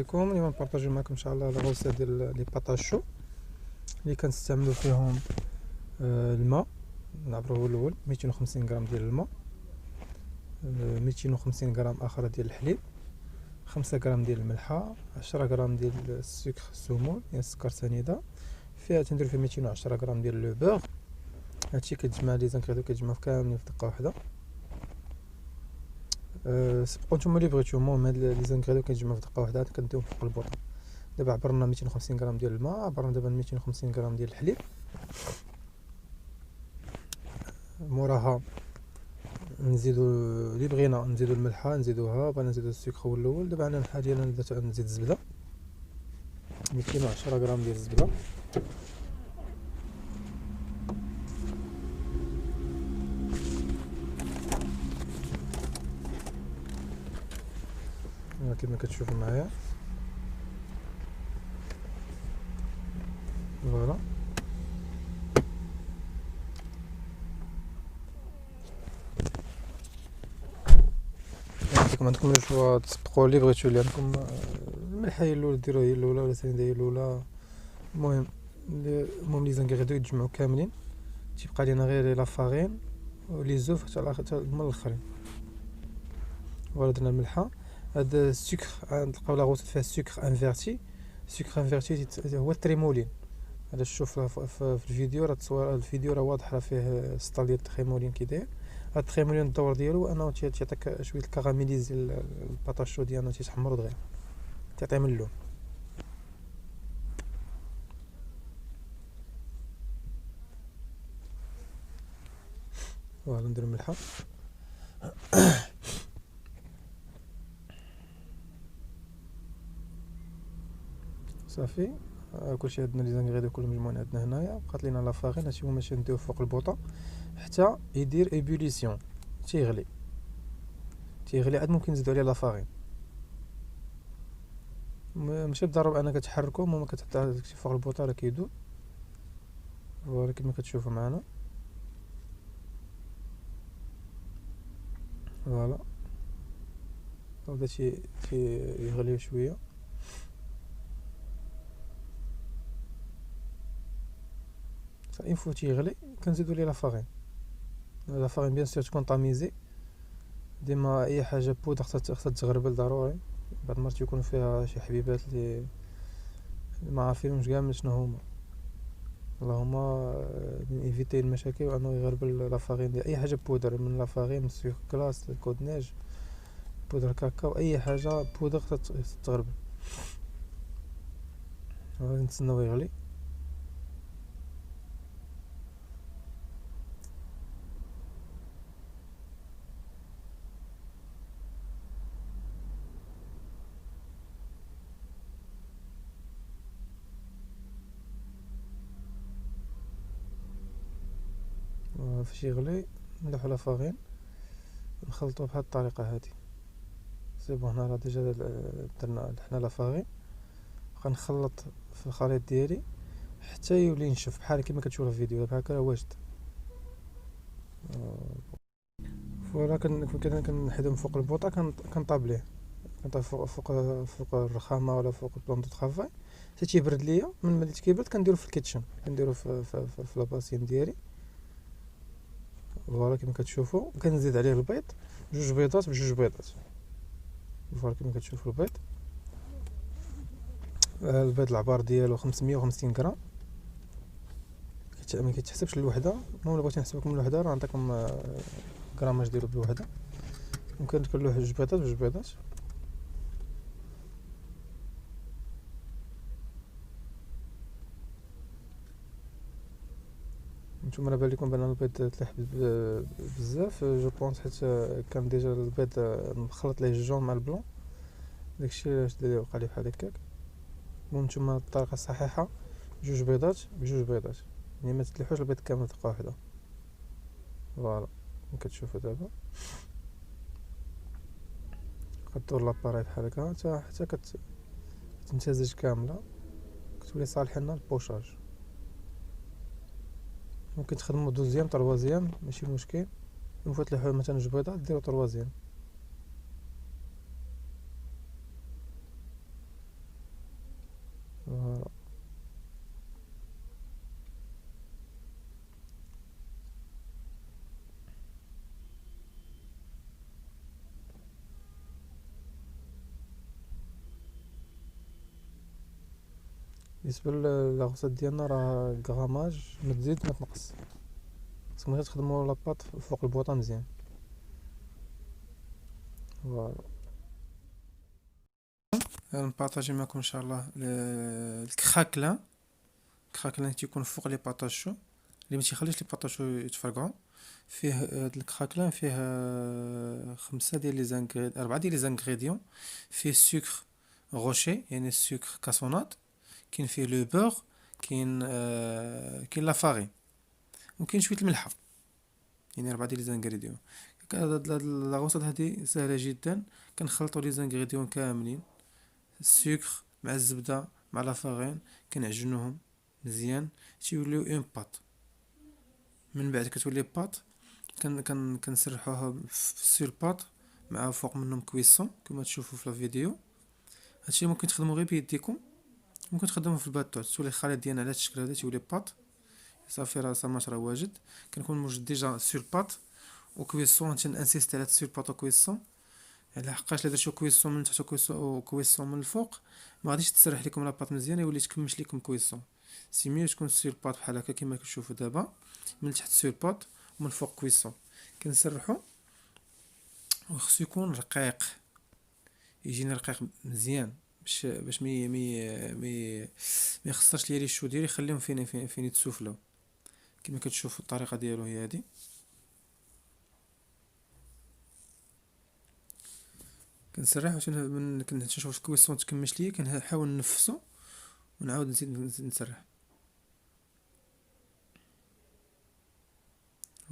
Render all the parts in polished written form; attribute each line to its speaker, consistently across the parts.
Speaker 1: عليكم. اليوم نبارطاجيو معكم ان شاء الله لا غوصه ديال لي باتاشو اللي كنستعملوا فيهم الماء. نعبروا هو الاول 250 غرام ديال الماء، 250 غرام اخرى ديال الحليب، 5 غرام ديال الملحه، 10 غرام ديال السكر السمول يعني السكر سنيده، فيها تنديروا فيها 210 غرام ديال لو بور. هادشي كتجمع لي زانكريدو كتجمع كاملين في دقه واحده. سبقوا نتوما اللي بغيتو. المهم هاد لي زانكريدو كنجمعوا في دقه واحده كنديهم فوق البوطه. دابا عبرنا 250 غرام ديال الماء، عبرنا دابا 250 غرام ديال الحليب، موراها نزيدو اللي بغينا، نزيدو الملحه نزيدوها، بغينا نزيدو السكر هو الاول. دابا انا الحاجه ديالنا بدات نزيد الزبده، 210 غرام ديال الزبده، كما كتشوفوا معايا. فوالا عندكم الشوا تسبقوا اللي بغيتو، اللي عندكم الملحه هي الاولى ديروها هي الاولى، ولا السنيده هي الاولى. المهم لي زانغريديو يتجمعوا كاملين، تيبقى لينا غير لا فارين ولي زوف حتى هما الاخرين. فوالا درنا الملحه. هاد السكر نلقاو لا غوصه فيها السكر انفيرتي. السكر انفيرتي هو التريمولين. هذا شوف في الفيديو، راه التصوير الفيديو راه واضح، راه فيه سطال ديال التريمولين كي داير. هاد التريمولين الدور ديالو انه تيعطيك شويه الكراميليز ديال الباتاشو ديالنا، تيتحمر دغيا، تعطيه من اللون. فوالا ندير الملحه صافي. كلشي عندنا لي زانغريديو كلهم مجموعين عندنا هنايا. بقات لينا لا فارين، هادشي هو ماشي نديوه فوق البوطه حتى يدير ايبوليسيون، تيغلي عاد ممكن نزيدو عليه لا فارين. ماشي بالضرورة انك تحركو، ماما كتحط داكشي فوق البوطه راه كيدوب. فوالا كما كتشوفوا معنا. فوالا بدا يغلي شويه. اين فوا تيغلي كنزيدو ليه لا فارين بيان سور تكون طاميزي. ديما اي حاجه بودر خصها تغربل ضروري. بعض المرات يكون فيها شي حبيبات اللي ما عارفينهمش كاع من شنو هما، اللهم ايفيتي المشاكل وانه يغربل لا فارين ديال اي حاجه بودر، من لا فارين، سكر كلاص، كود نيج، بودر كاكاو، اي حاجه بودر خصها تغربل. غادي نتسناو يغلي. فاش يغلي نلوحو لا فارين نخلطوه بهاد الطريقه هادي. سي بون هنا راه ديجا درنا حنا لا فارين. غنخلط في الخليط ديالي حتى يولي ينشف بحال كيما كتشوف في الفيديو. دابا هكا راه واجد. فوالا كنحيدهم فوق البوطه، كنطابليه، كنطيب فوق الرخامه ولا فوق البلون دو طرافاي حتى تيبرد ليا. من ملي كيبرد كنديرو في الكيتشن، كنديرو في لاباسين ديالي. فوالا كما كتشوفوا كنزيد عليه البيض، جوج بيضات بجوج بيضات. فوالا كما كتشوفوا البيض العبار ديالو 550 غرام. ما كيتحسبش الوحده. المهم الا بغيتي نحسب لكم الوحده راه نعطيكم غراماج ديالو بالوحده. ممكن تكون جوج بيضات. نتوما على بالكم بان البيض تلاح بزاف جو بونس، حيت كان ديجا البيض مخلط ليه الجون مع البلون، داكشي علاش وقع لي بحال هكاك. المهم نتوما الطريقه الصحيحه جوج بيضات بجوج بيضات، يعني ما تلحوش البيض كامل دقه واحده. فوالا كتشوفوا دابا كدور لاباراي بحال هكا حتى كتمتزج كامله، كتولي صالحين للبوشاج. ممكن تخدموا دوزيام طروازيام ماشي مشكل. من فوت تلوحوا مثلا جوج بيضات ديروا طروازيام. بالنسبه لاغوصات ديالنا راه الكغاماج ما تزيد ما تنقص، خصكم غير تخدموا لاباط فوق البوطه مزيان. فوالا نبارطاجي معكم ان شاء الله الكخاكلان. الكخاكلان تيكون فوق لي باتاشو اللي ما تيخليش لي باتاشو يتفرقعوا. فيه هاد الكخاكلان فيه 5 ديال لي زانغريد 4 ديال لي زانغريديون. فيه سكر غوشي يعني السكر كاسونات، كاين فيه لو بور، كاين لا فارين، وكاين شويه الملحه، يعني 4 ديال لي زانغريديون. هاد لاغوصات هادي سهله جدا. كنخلطوا لي زانغريديون كاملين، السكر مع الزبده مع لا فارين، كنعجنوهم مزيان تيوليو اون بات. من بعد كتولي بات كنسرحوها سير بات مع فوق منهم كويسون كما تشوفوا في الفيديو. هادشي ممكن تخدموا غير بيديكم، ممكن تخدموا في الباتوت، تولي الخليط ديالنا على هاد الشكل هذا تيولي بات صافي. راه ساماش راه واجد، كنكون موجود ديجا سير بات وكويسون. تنانسيستي على سير بات وكويسون على حقاش الا درتو كويسون من تحت وكويسون من الفوق ما غاديش تسرح لكم لاباط مزيان، يولي تكمش لكم كويسون. سي ميو تكون سير بات بحال هكا كما كتشوفوا دابا، من تحت سير بات ومن الفوق كويسون. كنسرحو وخصو يكون رقيق، يجيني رقيق مزيان باش مي يخسرش ليا لي الشو ديالي، خليهم فين يتسوفلاو. كما كتشوفوا الطريقه ديالو هي هادي. كنسرح باش من كنشوف كويسون تكمش ليا، كنحاول نفسو ونعاود نزيد نسرح.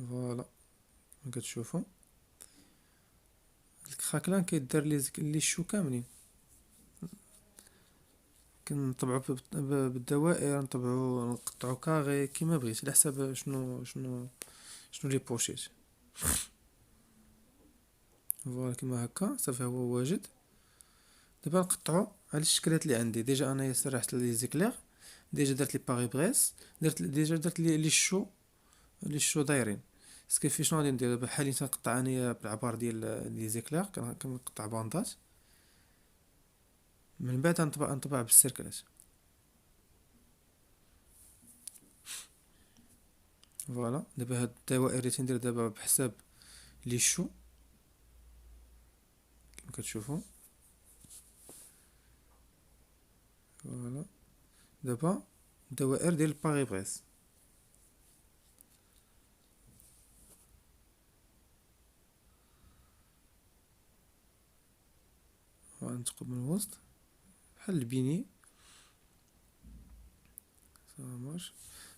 Speaker 1: فوالا كما كتشوفوا الكخاكلان كيدار لي الشو كاملين. كنطبعو بالدوائر، نطبعو نقطعو كاغي كيما بغيت على حساب شنو لي بوشيت. فوالا كيما هكا صافي هو واجد. دابا نقطعو على الشكلات اللي عندي. ديجا انايا سرحت لي زيكلير، ديجا درت لي باري بريس، درت لي الشو دايرين. كيفاش شنو غادي ندير دابا؟ حاليا تنقطع انايا بالعبار ديال لي زيكلير، كنقطع باندات، من بعد نطبع بالسيركلات. فوالا دابا هاد الدوائر اللي تندير دابا بحساب لي شو كما كتشوفوا. فوالا دابا الدوائر ديال باري بريس. نتقب من الوسط بحال البيني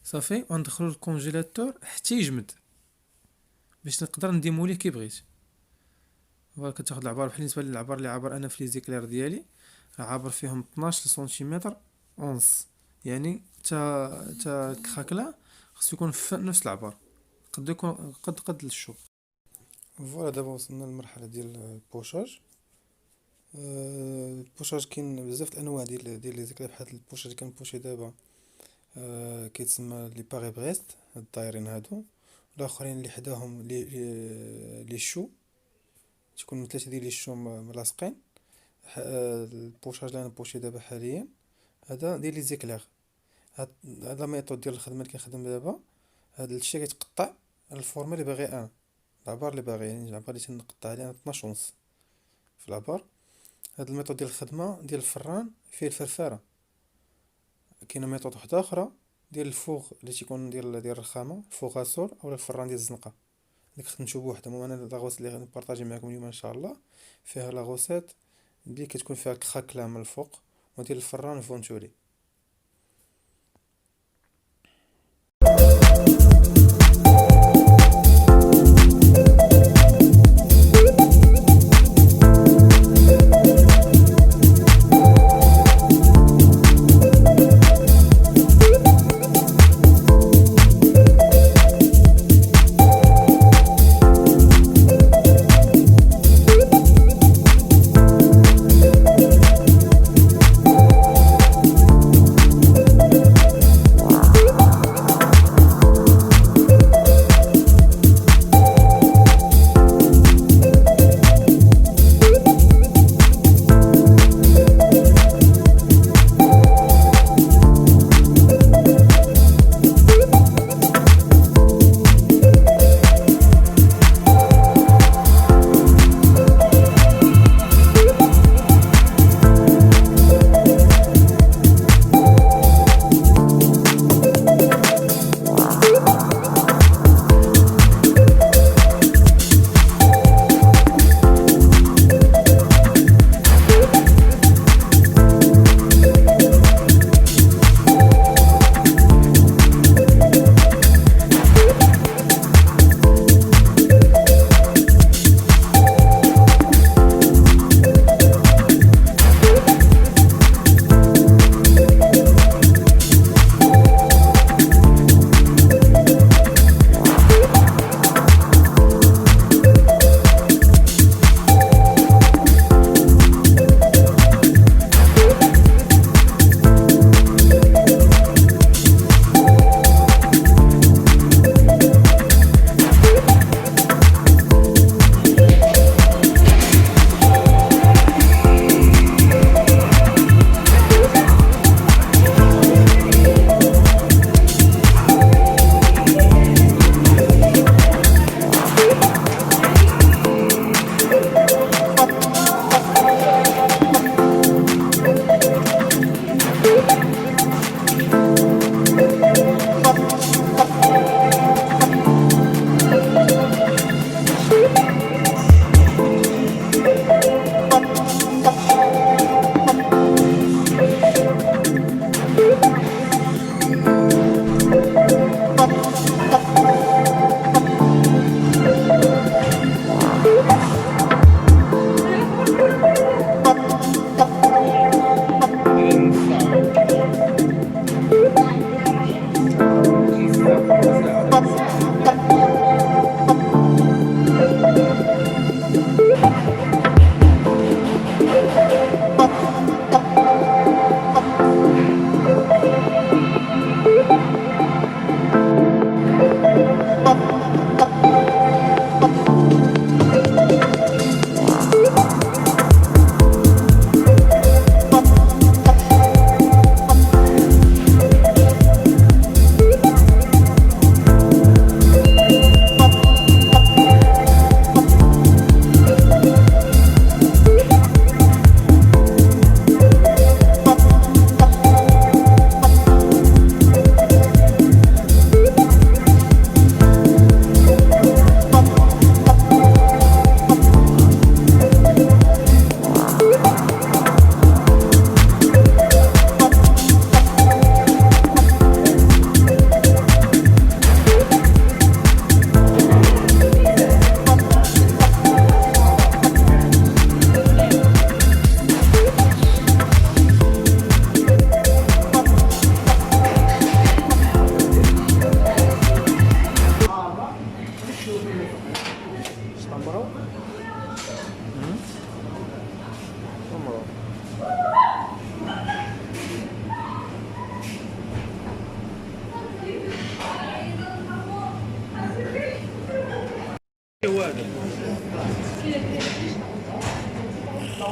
Speaker 1: صافي. وندخلو الكونجيلاتور حتى يجمد باش نقدر نديموليه كي بغيت. فوالا كتاخد العبار بحال بالنسبه للعبار اللي عابر انا في لي زيكلير ديالي، عابر فيهم 12 سنتيمتر اونص، يعني تا الكخاكلا خصو يكون في نفس العبار، قد يكون قد الشوب. فوالا دابا وصلنا للمرحله ديال البوشاج. البوشاج كاين بزاف الانواع ديال لي زيكلير. بحال البوشاج اللي كنبوشي دابا كيتسمى لي باري بريست، هاد الدايرين هادو. الاخرين اللي حداهم لي شو، تكون 3 ديال لي شو ملاصقين. البوشاج اللي انا بوشي دابا حاليا هذا ديال لي زيكلير. هذا ميثود ديال الخدمه اللي كنخدم دابا. هذا الشيء كيتقطع الفورمه اللي باغي انا، العبار اللي باغي، يعني العبار اللي تنقطع عليه 12 ونص في العبار. هاد الميثود ديال الخدمه ديال الفران فيه الفرفاره. كاينه ميثود وحده اخرى ديال الفوغ اللي تيكون ديال الرخامه، الفوغاسول او الفران ديال الزنقه اللي خدمتو بوحده. المهم انا لاغوص اللي غنبارطاجي معكم اليوم ان شاء الله فيها لاغوسات اللي كتكون فيها الكخاكلا من الفوق وديال الفران فونتوري.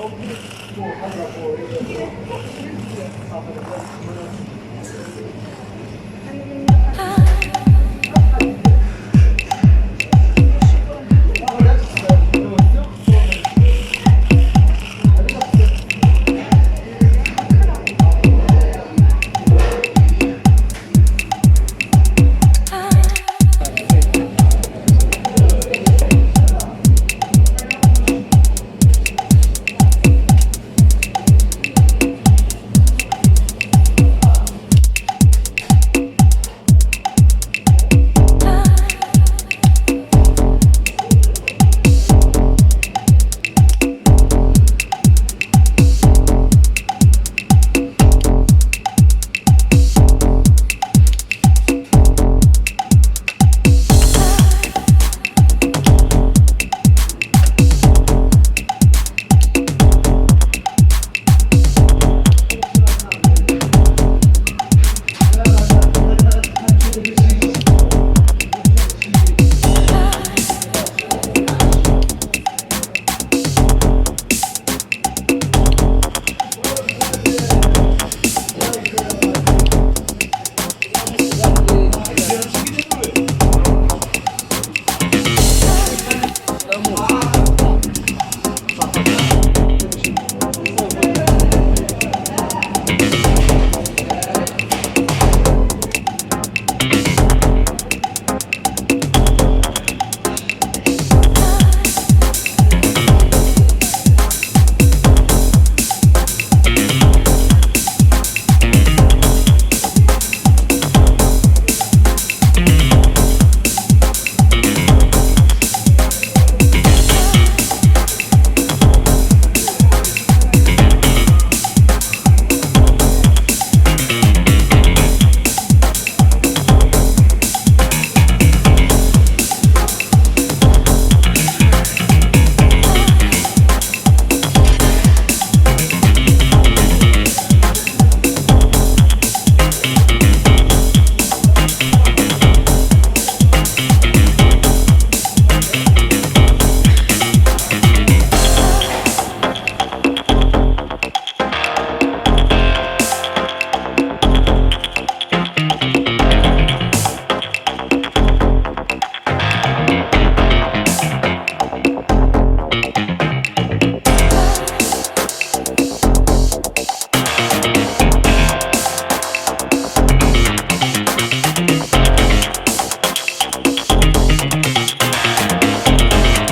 Speaker 2: Ah.